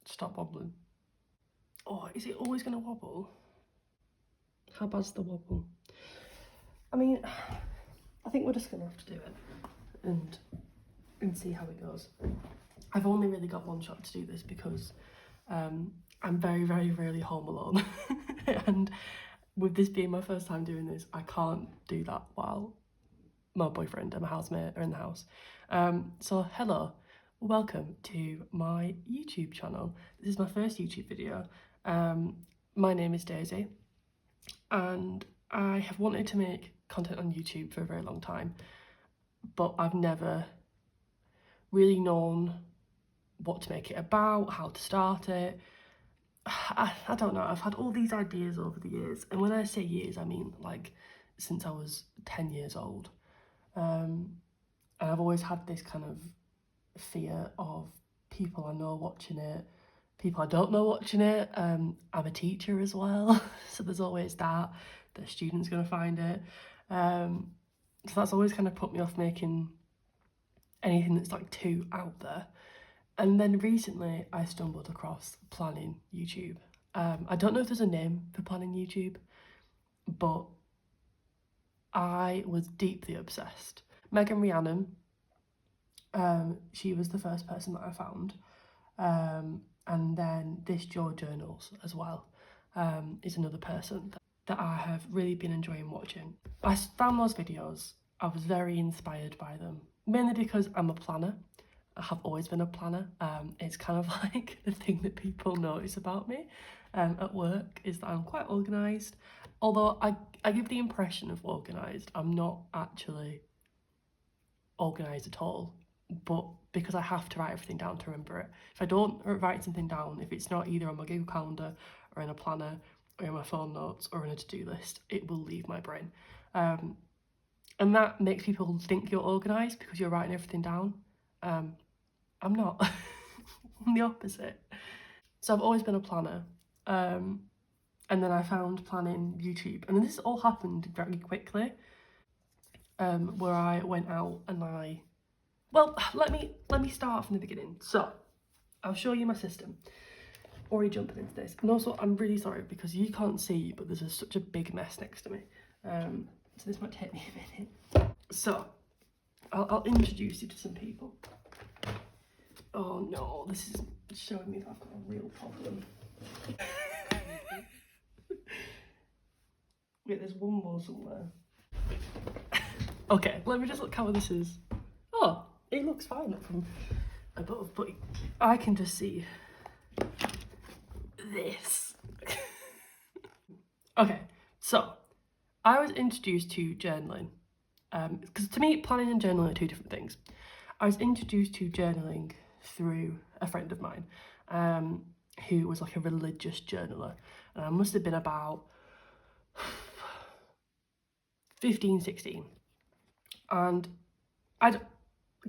stop wobbling. Oh, is it always going to wobble? How bad's the wobble? I mean, I think we're just going to have to do it and see how it goes. I've only really got one shot to do this because I'm very, very rarely home alone. And with this being my first time doing this, I can't do that while my boyfriend and my housemate are in the house. So hello, welcome to my YouTube channel. This is my first YouTube video. My name is Daisy and I have wanted to make content on YouTube for a very long time, but I've never really known what to make it about, how to start it. I don't know, I've had all these ideas over the years, and when I say years I mean like since I was 10 years old. And I've always had this kind of fear of people I know watching it, people I don't know watching it. I'm a teacher as well, so there's always that the student's going to find it. So that's always kind of put me off making anything that's like too out there. And then recently I stumbled across planning YouTube. I don't know if there's a name for planning YouTube, but I was deeply obsessed. Megan Rhiannon, she was the first person that I found. And then this Joe Journals as well is another person that I have really been enjoying watching. I found those videos, I was very inspired by them, mainly because I'm a planner. I have always been a planner. It's kind of like the thing that people notice about me at work is that I'm quite organised. Although I give the impression of organised, I'm not actually organised at all. But because I have to write everything down to remember it. If I don't write something down, if it's not either on my Google Calendar or in a planner or in my phone notes or in a to-do list, it will leave my brain. And that makes people think you're organised because you're writing everything down. I'm not. I'm the opposite. So I've always been a planner. And then I found planning YouTube. And this all happened very quickly. Where I went out and well, let me start from the beginning. So I'll show you my system. Already jumping into this. And also I'm really sorry because you can't see, but there's such a big mess next to me. So this might take me a minute. So I'll introduce you to some people. Oh no, this is showing me that I've got a real problem. Wait, there's one more somewhere. Okay, let me just look how this is. Oh, it looks fine up from above, but I can just see this. Okay, so I was introduced to journaling because to me planning and journaling are two different things. I was introduced to journaling through a friend of mine who was like a religious journaler, and I must have been about 15, 16, and I'd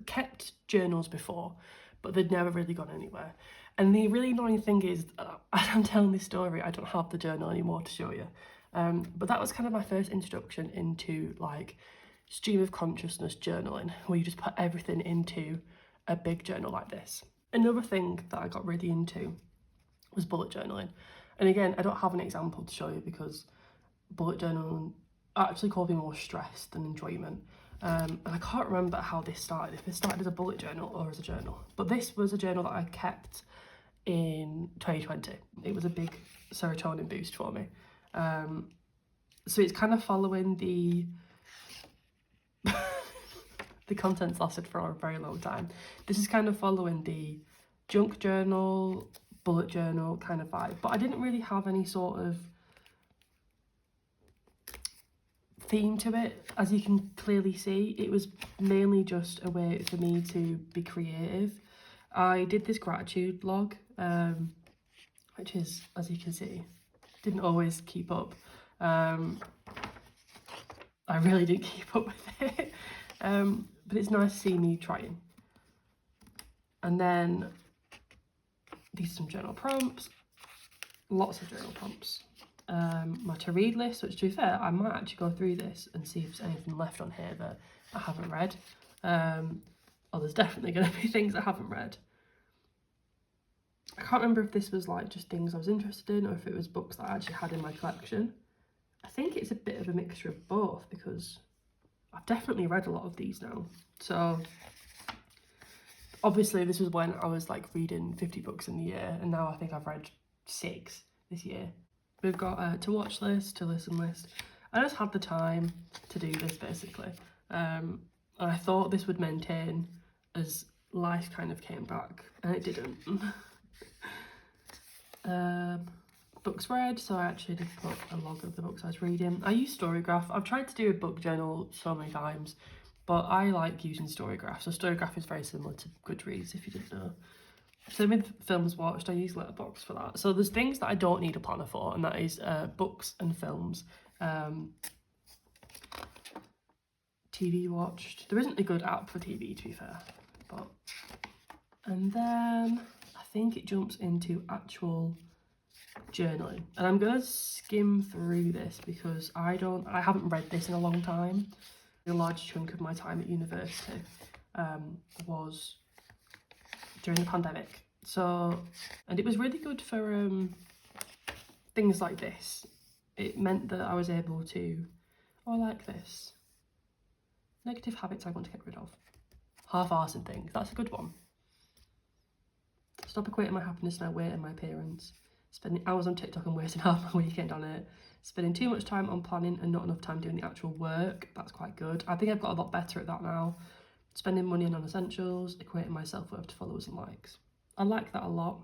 kept journals before, but they'd never really gone anywhere. And the really annoying thing is, as I'm telling this story, I don't have the journal anymore to show you. But that was kind of my first introduction into like stream of consciousness journaling, where you just put everything into a big journal like this. Another thing that I got really into was bullet journaling. And again, I don't have an example to show you because bullet journaling actually caused me more stress than enjoyment. And I can't remember how this started, if it started as a bullet journal or as a journal. But this was a journal that I kept in 2020. It was a big serotonin boost for me. So it's kind of following the contents lasted for a very long time. This is kind of following the junk journal, bullet journal kind of vibe. But I didn't really have any sort of theme to it, as you can clearly see. It was mainly just a way for me to be creative. I did this gratitude log, which is, as you can see, didn't always keep up. I really didn't keep up with it, but it's nice to see me trying. And then these are some journal prompts, lots of journal prompts. My to read list, which to be fair, I might actually go through this and see if there's anything left on here that I haven't read. Oh, there's definitely going to be things I haven't read. I can't remember if this was like just things I was interested in or if it was books that I actually had in my collection. I think it's a bit of a mixture of both because I've definitely read a lot of these now. So obviously this was when I was like reading 50 books in the year, and now I think I've read 6 this year. We've got a to watch list, to listen list. I just had the time to do this basically. And I thought this would maintain as life kind of came back, and it didn't. Books read, so I actually did put a log of the books I was reading. I use Storygraph. I've tried to do a book journal so many times, but I like using Storygraph. So Storygraph is very similar to Goodreads, if you didn't know. Same with films watched, I use Letterboxd for that. So there's things that I don't need a planner for, and that is books and films. TV watched. There isn't a good app for TV, to be fair. But and then I think it jumps into actual journaling. And I'm gonna skim through this because I haven't read this in a long time. A large chunk of my time at university was during the pandemic. So, and it was really good for things like this. It meant that I was able to, oh, I like this. Negative habits I want to get rid of. Half-arsing things, that's a good one. Stop equating my happiness to my weight and my appearance. Spending hours on TikTok and wasting half my weekend on it. Spending too much time on planning and not enough time doing the actual work. That's quite good. I think I've got a lot better at that now. Spending money on non-essentials. Equating my self-worth to followers and likes. I like that a lot.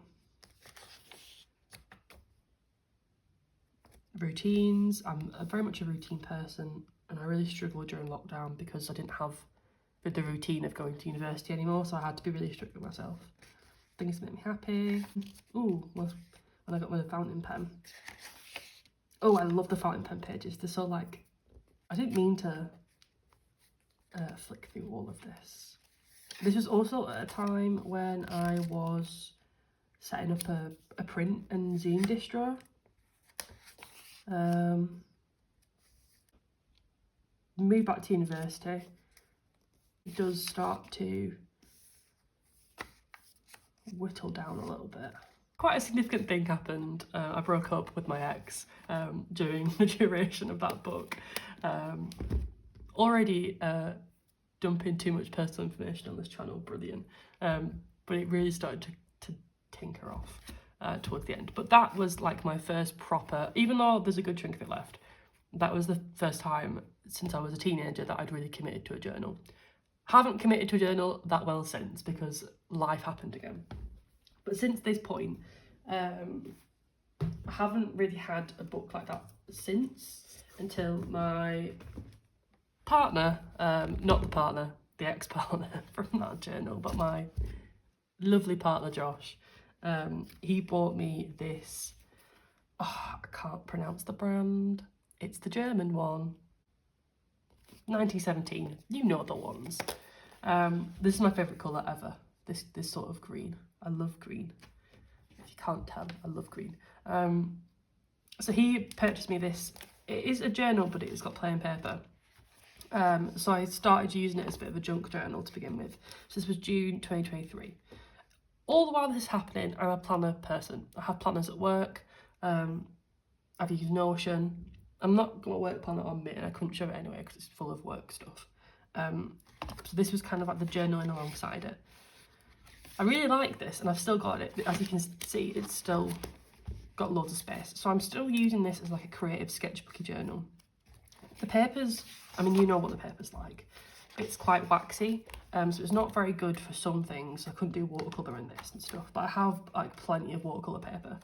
Routines. I'm very much a routine person, and I really struggled during lockdown because I didn't have the routine of going to university anymore, so I had to be really strict with myself. Things that make me happy. Ooh, when I got my fountain pen. Oh, I love the fountain pen pages. They're so like, I didn't mean to flick through all of this. This was also at a time when I was setting up a print and zine distro. Moved back to university. It does start to whittle down a little bit. Quite a significant thing happened. I broke up with my ex during the duration of that book. Already dumping too much personal information on this channel, brilliant. But it really started to tinker off towards the end. But that was like my first proper, even though there's a good chunk of it left, that was the first time since I was a teenager that I'd really committed to a journal. Haven't committed to a journal that well since because life happened again. But since this point, I haven't really had a book like that since, until my partner, not the partner, the ex-partner from that journal, but my lovely partner Josh, he bought me this, I can't pronounce the brand, it's the German one, 1917, you know the ones. This is my favourite colour ever, this sort of green. I love green. If you can't tell, I love green. So he purchased me this. It is a journal, but it's got plain paper. So I started using it as a bit of a junk journal to begin with. So this was June 2023. All the while this is happening, I'm a planner person. I have planners at work. I've used Notion. I'm not got a work planner on me, and I couldn't show it anyway because it's full of work stuff. So this was kind of like the journaling alongside it. I really like this, and I've still got it. As you can see, it's still got loads of space. So I'm still using this as like a creative sketchbooky journal. The papers, I mean, you know what the paper's like. It's quite waxy, so it's not very good for some things. I couldn't do watercolour in this and stuff, but I have like plenty of watercolour paper.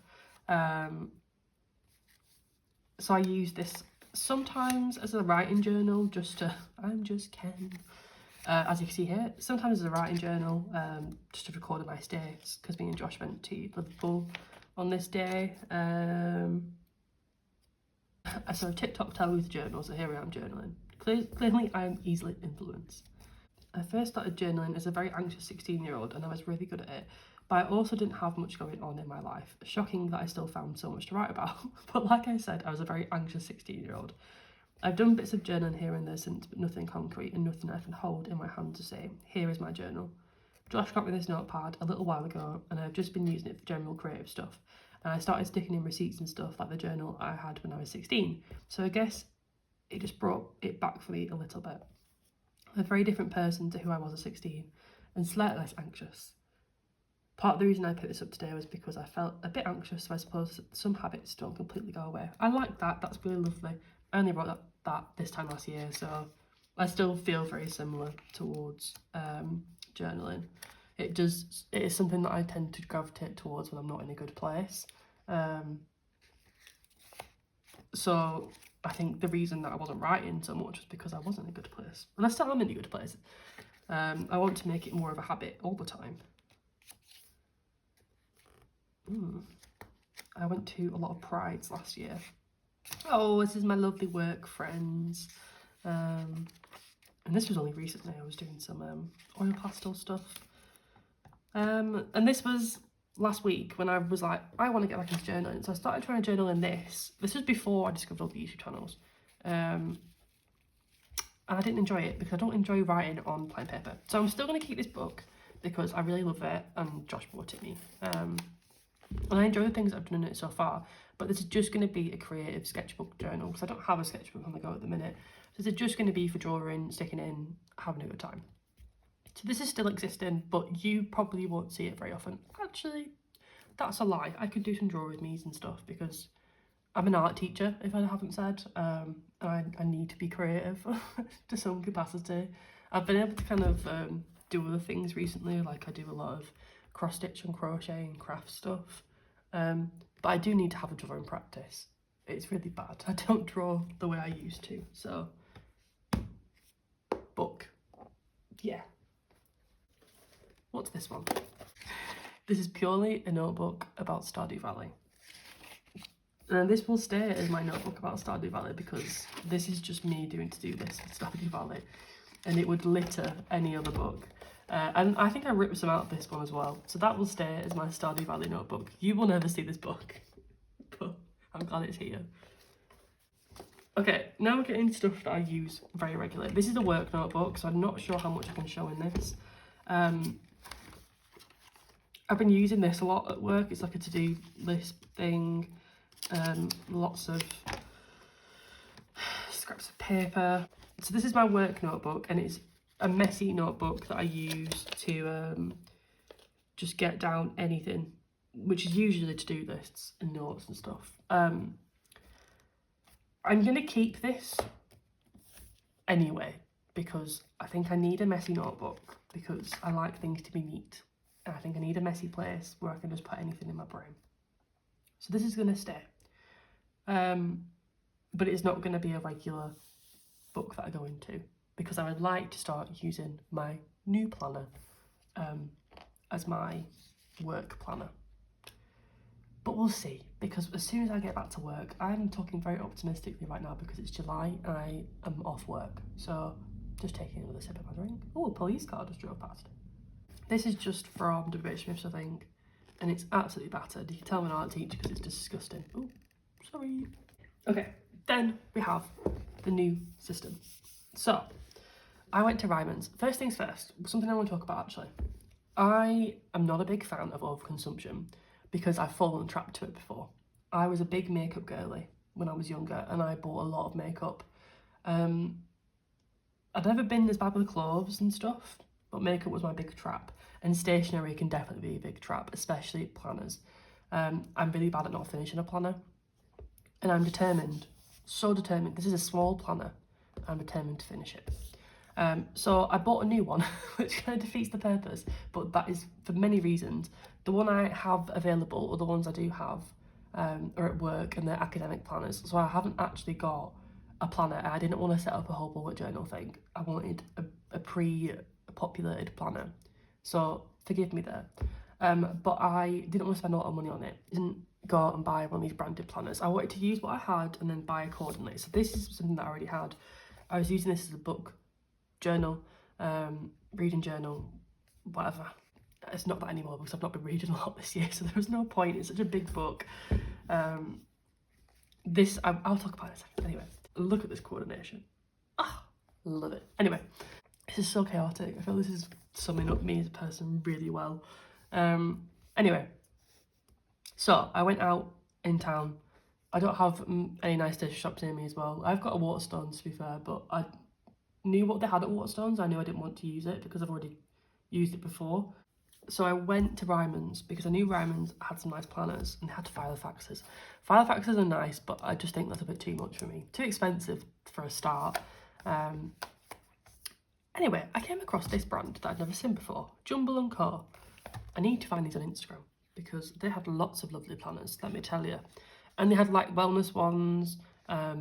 So I use this sometimes as a writing journal, just to, I'm just Ken. As you can see here, sometimes as a writing journal, just to record a nice day, because me and Josh went to Liverpool on this day. I saw a TikTok tell with journals, so here I am journaling. Clearly I am easily influenced. I first started journaling as a very anxious 16-year-old, and I was really good at it, but I also didn't have much going on in my life. Shocking that I still found so much to write about. But like I said, I was a very anxious 16-year-old. I've done bits of journaling here and there since, but nothing concrete and nothing I can hold in my hand to say, here is my journal. Josh got me this notepad a little while ago, and I've just been using it for general creative stuff. And I started sticking in receipts and stuff like the journal I had when I was 16. So I guess it just brought it back for me a little bit. I'm a very different person to who I was at 16 and slightly less anxious. Part of the reason I picked this up today was because I felt a bit anxious, so I suppose some habits don't completely go away. I like that, that's really lovely. I only wrote that this time last year, so I still feel very similar towards journaling. It is something that I tend to gravitate towards when I'm not in a good place. So I think the reason that I wasn't writing so much was because I wasn't in a good place. And I still am in a good place. I want to make it more of a habit all the time. I went to a lot of prides last year. Oh, this is my lovely work friends. And this was only recently. I was doing some oil pastel stuff. And this was last week when I was like, I want to get back into journaling. So I started trying to journal in this. This was before I discovered all the YouTube channels. And I didn't enjoy it because I don't enjoy writing on plain paper. So I'm still going to keep this book because I really love it and Josh bought it me. And I enjoy the things I've done in it so far, but this is just going to be a creative sketchbook journal because I don't have a sketchbook on the go at the minute. So this is just going to be for drawing, sticking in, having a good time. So this is still existing, but you probably won't see it very often. Actually, that's a lie. I could do some draw with me's and stuff because I'm an art teacher, if I haven't said. I need to be creative to some capacity. I've been able to kind of do other things recently, like I do a lot of cross stitch and crochet and craft stuff. But I do need to have a drawing practice. It's really bad. I don't draw the way I used to, so book. Yeah. What's this one? This is purely a notebook about Stardew Valley. And this will stay as my notebook about Stardew Valley because this is just me doing to-do lists for Stardew Valley, and it would litter any other book. And I think I ripped some out of this one as well, so that will stay as my Stardew Valley notebook. You will never see this book, but I'm glad it's here. Okay, now we're getting stuff that I use very regularly. This is a work notebook, so I'm not sure how much I can show in this. I've been using this a lot at work. It's like a to-do list thing. Lots of scraps of paper. So this is my work notebook, and it's a messy notebook that I use to just get down anything, which is usually to-do lists and notes and stuff. I'm going to keep this anyway because I think I need a messy notebook because I like things to be neat. And I think I need a messy place where I can just put anything in my brain. So this is going to stay. But it's not going to be a regular book that I go into because I would like to start using my new planner as my work planner. But we'll see, because as soon as I get back to work, I'm talking very optimistically right now because it's July and I am off work. So just taking another sip of my drink. Oh, a police car just drove past. This is just from W. Smith's, I think, and it's absolutely battered. You can tell I'm an art teacher because it's disgusting. Oh, sorry. Okay, then we have the new system. So, I went to Ryman's. First things first, something I want to talk about actually. I am not a big fan of overconsumption because I've fallen trapped to it before. I was a big makeup girly when I was younger and I bought a lot of makeup. I'd never been as bad with clothes and stuff, but makeup was my big trap. And stationery can definitely be a big trap, especially planners. I'm really bad at not finishing a planner. And I'm determined, so determined. This is a small planner. I'm determined to finish it. So I bought a new one, which kind of defeats the purpose, but that is for many reasons. The one I have available, or the ones I do have, are at work and they're academic planners. So I haven't actually got a planner. I didn't want to set up a whole bullet journal thing. I wanted a pre-populated planner. So forgive me there. But I didn't want to spend a lot of money on it. I didn't go out and buy one of these branded planners. I wanted to use what I had and then buy accordingly. So this is something that I already had. I was using this as a book journal, reading journal, whatever. It's not that anymore because I've not been reading a lot this year, so there was no point. It's such a big book. I'll talk about it in a second. Anyway, look at this coordination. Ah, love it. Anyway, This is so chaotic. I feel this is summing up me as a person really well. Anyway, so I went out in town. I don't have any nice dish shops near me as well. I've got a Waterstones, to be fair, but I knew what they had at Waterstones. I knew I didn't want to use it because I've already used it before. So I went to Ryman's because I knew Ryman's had some nice planners and had Filofaxes. Filofaxes are nice, but I just think that's a bit too much for me. Too expensive for a start. Anyway, I came across this brand that I'd never seen before, Jumble & Co. I need to find these on Instagram because they had lots of lovely planners, let me tell you. And they had like wellness ones, I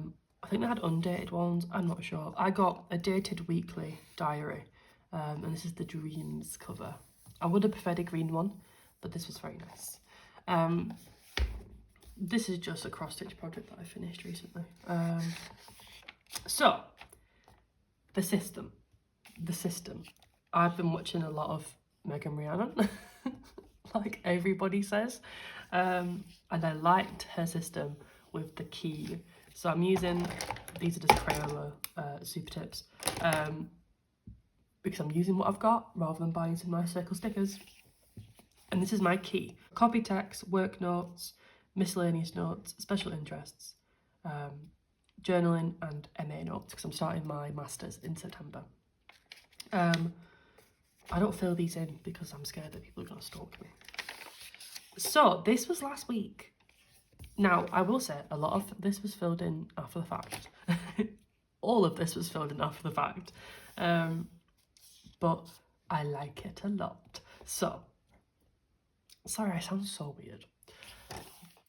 think they had undated ones, I'm not sure. I got a dated weekly diary, and this is the Dreams cover. I would have preferred a green one, but this was very nice. This is just a cross-stitch project that I finished recently. So, the system. I've been watching a lot of Megan Rhiannon, like everybody says, and I liked her system with the key. So I'm using, these are just Crayola super tips, because I'm using what I've got rather than buying some nice circle stickers. And this is my key. Copy text, work notes, miscellaneous notes, special interests, journaling and MA notes, because I'm starting my masters in September. I don't fill these in because I'm scared that people are going to stalk me. So this was last week. Now, I will say a lot of this was filled in after the fact. All of this was filled in after the fact. But I like it a lot. So, sorry, I sound so weird.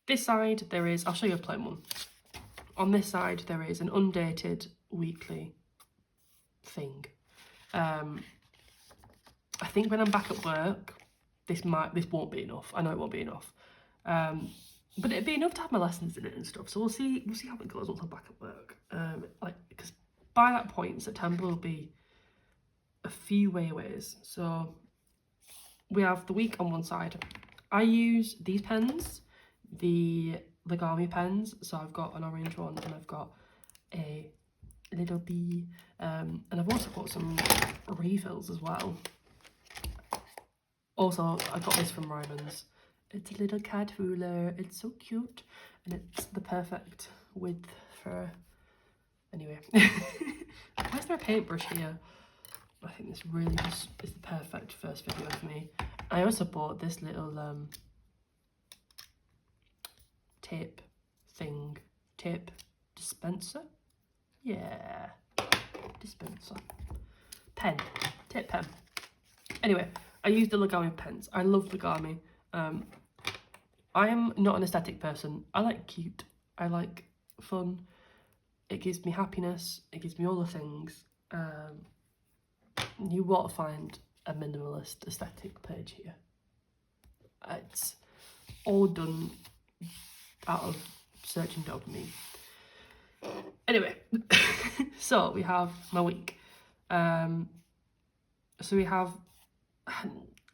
This side there is, I'll show you a plain one. On this side there is an undated weekly thing. I think when I'm back at work, this won't be enough. I know it won't be enough. But it'd be enough to have my lessons in it and stuff. So we'll see how it goes once I'm back at work. Because by that point, September will be a few ways. So we have the week on one side. I use these pens, the Legami pens. So I've got an orange one and I've got a little bee. And I've also got some refills as well. Also, I got this from Ryman's. It's a little cat ruler. It's so cute. And it's the perfect width for... Anyway. Why is there a paintbrush here? I think this really just is the perfect first video for me. I also bought this little tape dispenser. Yeah, dispenser. Pen, tape pen. Anyway, I use the Legami pens. I love Legami. I am not an aesthetic person. I like cute. I like fun. It gives me happiness. It gives me all the things. You won't find a minimalist aesthetic page here. It's all done out of searching dopamine. Anyway, so we have my week. So we have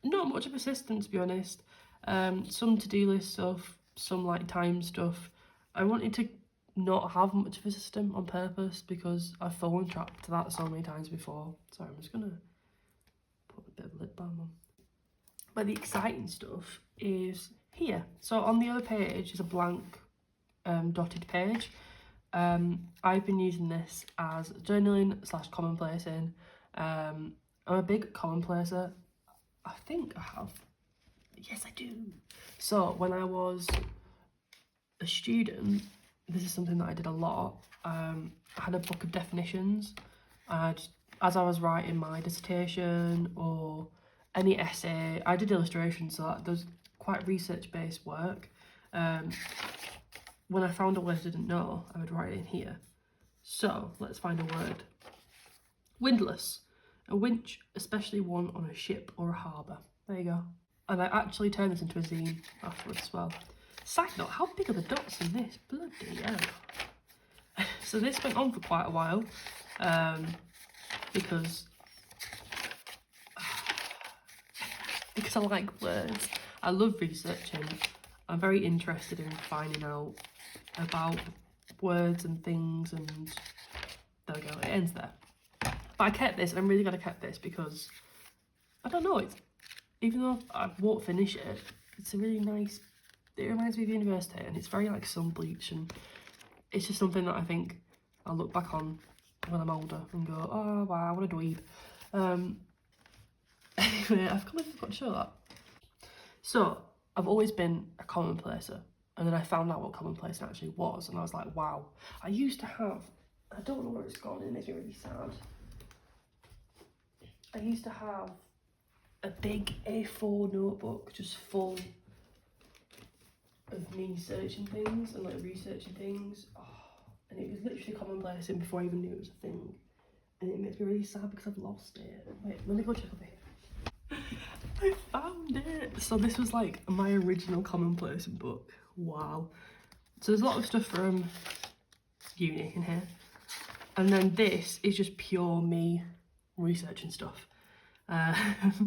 not much of a system, to be honest. Some to-do list stuff, some like time stuff. I wanted to not have much of a system on purpose because I've fallen trapped to that so many times before. Sorry, I'm just gonna put a bit of lip balm on. But the exciting stuff is here. So on the other page is a blank dotted page. I've been using this as journaling / commonplacing. I'm a big commonplacer. I think I have. Yes, I do. So when I was a student, this is something that I did a lot. I had a book of definitions. As I was writing my dissertation or any essay, I did illustrations, so that was quite research-based work. When I found a word I didn't know, I would write it in here. So let's find a word. Windlass. A winch, especially one on a ship or a harbour. There you go. And I actually turned this into a zine afterwards as well. Side note, how big are the dots in this? Bloody hell. So this went on for quite a while, because I like words. I love researching. I'm very interested in finding out about words and things, and there we go, it ends there. But I kept this, and I'm really glad I kept this because, I don't know, it's, even though I won't finish it, it's a really nice, it reminds me of university, and it's very like sun bleach, and it's just something that I think I'll look back on when I'm older and go, oh wow, what a dweeb. Anyway, I've kind of forgot to show that. So, I've always been a commonplacer, and then I found out what commonplace actually was, and I was like, wow. I used to have, I don't know where it's gone, it makes me really sad. I used to have a big A4 notebook just full of me searching things and like researching things. Oh, and it was literally commonplacing before I even knew it was a thing. And it makes me really sad because I've lost it. Wait, let me go check over here. I found it! So this was like my original commonplacing book. Wow. So there's a lot of stuff from uni in here. And then this is just pure me researching stuff.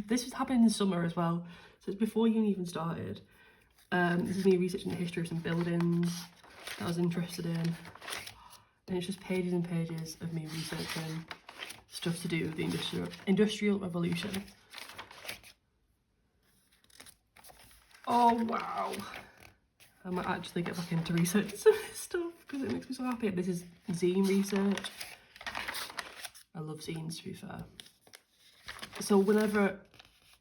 This was happening in summer as well. So it's before uni even started. This is me researching the history of some buildings that I was interested in. And it's just pages and pages of me researching stuff to do with the Industrial Revolution. Oh wow. I might actually get back into researching some of this stuff because it makes me so happy. This is zine research. I love zines, to be fair. So whenever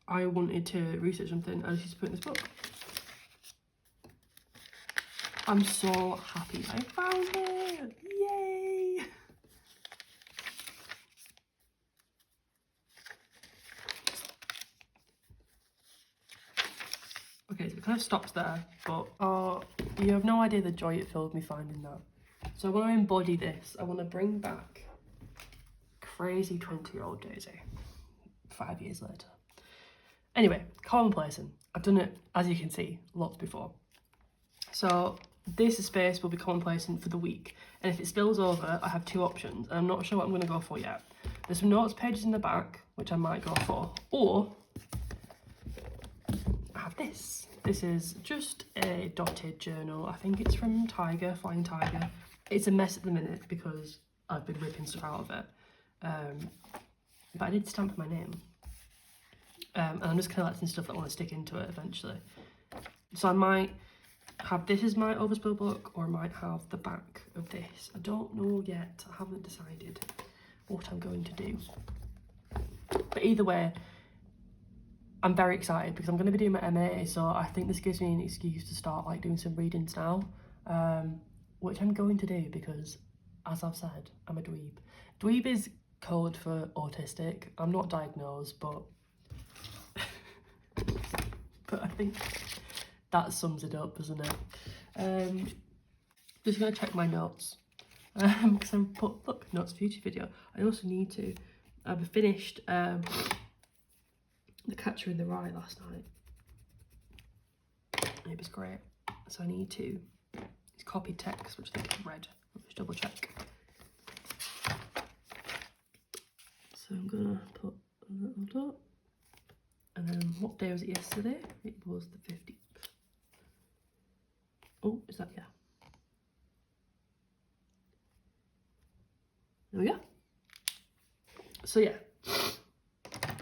I wanted to research something, I just used to put in this book. I'm so happy I found it! Yay! Okay, so it kind of stops there, but you have no idea the joy it filled me finding that. So I want to embody this. I want to bring back crazy 20-year-old Daisy 5 years later. Anyway, commonplacing. I've done it, as you can see, lots before. So this space will be commonplacing for the week, and if it spills over, I have two options, and I'm not sure what I'm going to go for yet. There's some notes pages in the back, which I might go for, or I have this. This is just a dotted journal. I think it's from Tiger, Flying Tiger. It's a mess at the minute because I've been ripping stuff out of it. But I did stamp my name. And I'm just collecting stuff that I want to stick into it eventually. So I might have this as my overspill book, or I might have the back of this. I don't know yet. I haven't decided what I'm going to do. But either way, I'm very excited because I'm going to be doing my MA, so I think this gives me an excuse to start like doing some readings now, which I'm going to do because, as I've said, I'm a dweeb. Dweeb is code for autistic. I'm not diagnosed, but but I think that sums it up, doesn't it? Just gonna check my notes because I put, look, notes future video. I also need to. I've finished The Catcher in the Rye last night. It was great. So I need to. It's copied text, which I think I've read. Let me just double check. So I'm gonna put a little dot. And then what day was it yesterday? It was the 15th. Oh, is that, yeah. There we go. So yeah,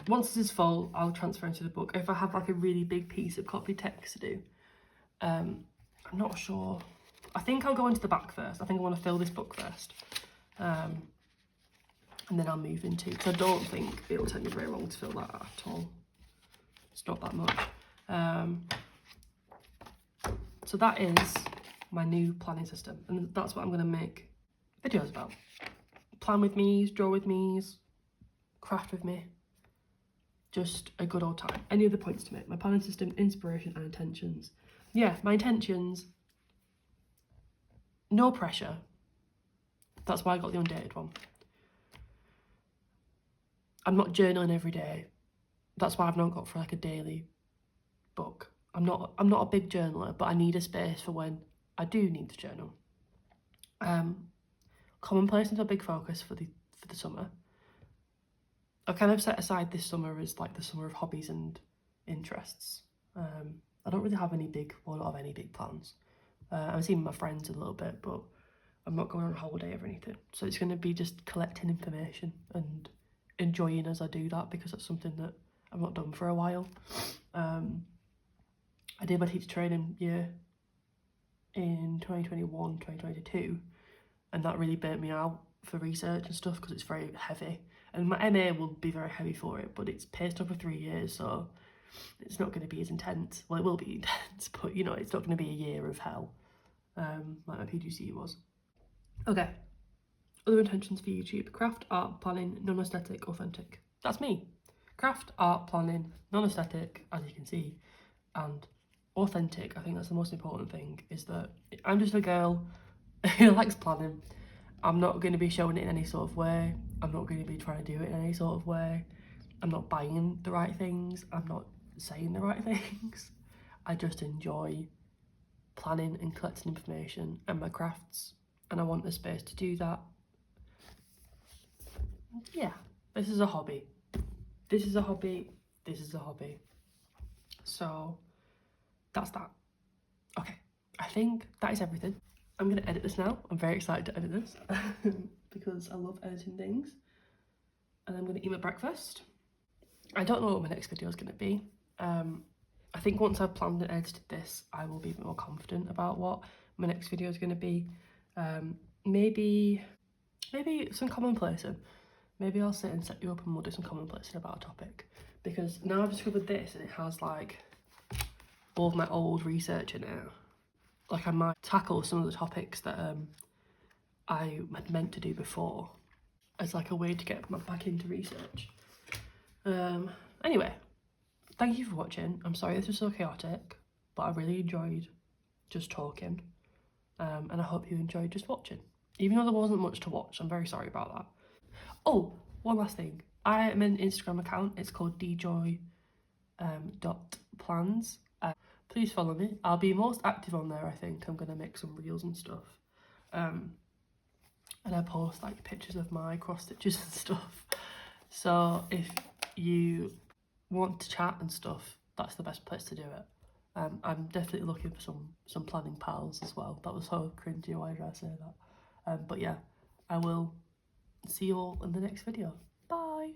once this is full, I'll transfer into the book. If I have like a really big piece of copy text to do, I'm not sure. I think I'll go into the back first. I think I want to fill this book first. And then I'll move into, because I don't think it'll take me very long to fill that at all. It's not that much. So that is my new planning system, and that's what I'm going to make videos about. Plan with me, draw with me, craft with me. Just a good old time. Any other points to make? My planning system, inspiration and intentions. Yeah, my intentions, no pressure. That's why I got the undated one. I'm not journaling every day. That's why I've not got for like a daily book. I'm not a big journaler, but I need a space for when I do need to journal. Commonplace is a big focus for the summer. I've kind of set aside this summer as like the summer of hobbies and interests. I don't really have any big plans. I'm seeing my friends a little bit, but I'm not going on holiday or anything. So it's going to be just collecting information and enjoying as I do that, because that's something that I've not done for a while. I did my teacher training year in 2021, 2022, and that really burnt me out for research and stuff because it's very heavy. And my MA will be very heavy for it, but it's paced over 3 years, so it's not going to be as intense. Well, it will be intense, but you know, it's not going to be a year of hell like my PGCE was. Okay, other intentions for YouTube: craft, art, planning, non-aesthetic, authentic. That's me. Craft, art, planning, non-aesthetic, as you can see, and authentic. I think that's the most important thing, is that I'm just a girl who likes planning. I'm not going to be showing it in any sort of way. I'm not going to be trying to do it in any sort of way. I'm not buying the right things. I'm not saying the right things. I just enjoy planning and collecting information and my crafts, and I want the space to do that. Yeah, this is a hobby. This is a hobby. This is a hobby. So that's that. Okay, I think that is everything. I'm going to edit this now. I'm very excited to edit this because I love editing things. And I'm going to eat my breakfast. I don't know what my next video is going to be. I think once I've planned and edited this, I will be a bit more confident about what my next video is going to be. Maybe some commonplacing. Maybe I'll sit and set you up and we'll do some commonplacing about a topic. Because now I've discovered this and it has like all of my old research in it. Like I might tackle some of the topics that I had meant to do before as like a way to get back into research. Anyway, thank you for watching. I'm sorry this was so chaotic, but I really enjoyed just talking. And I hope you enjoyed just watching. Even though there wasn't much to watch, I'm very sorry about that. Oh, one last thing. I am an Instagram account. It's called djoy.plans. Please follow me. I'll be most active on there, I think. I'm going to make some reels and stuff. And I post like pictures of my cross stitches and stuff. So if you want to chat and stuff, that's the best place to do it. I'm definitely looking for some planning pals as well. That was so cringy, why did I say that? But yeah, I will see you all in the next video. Bye!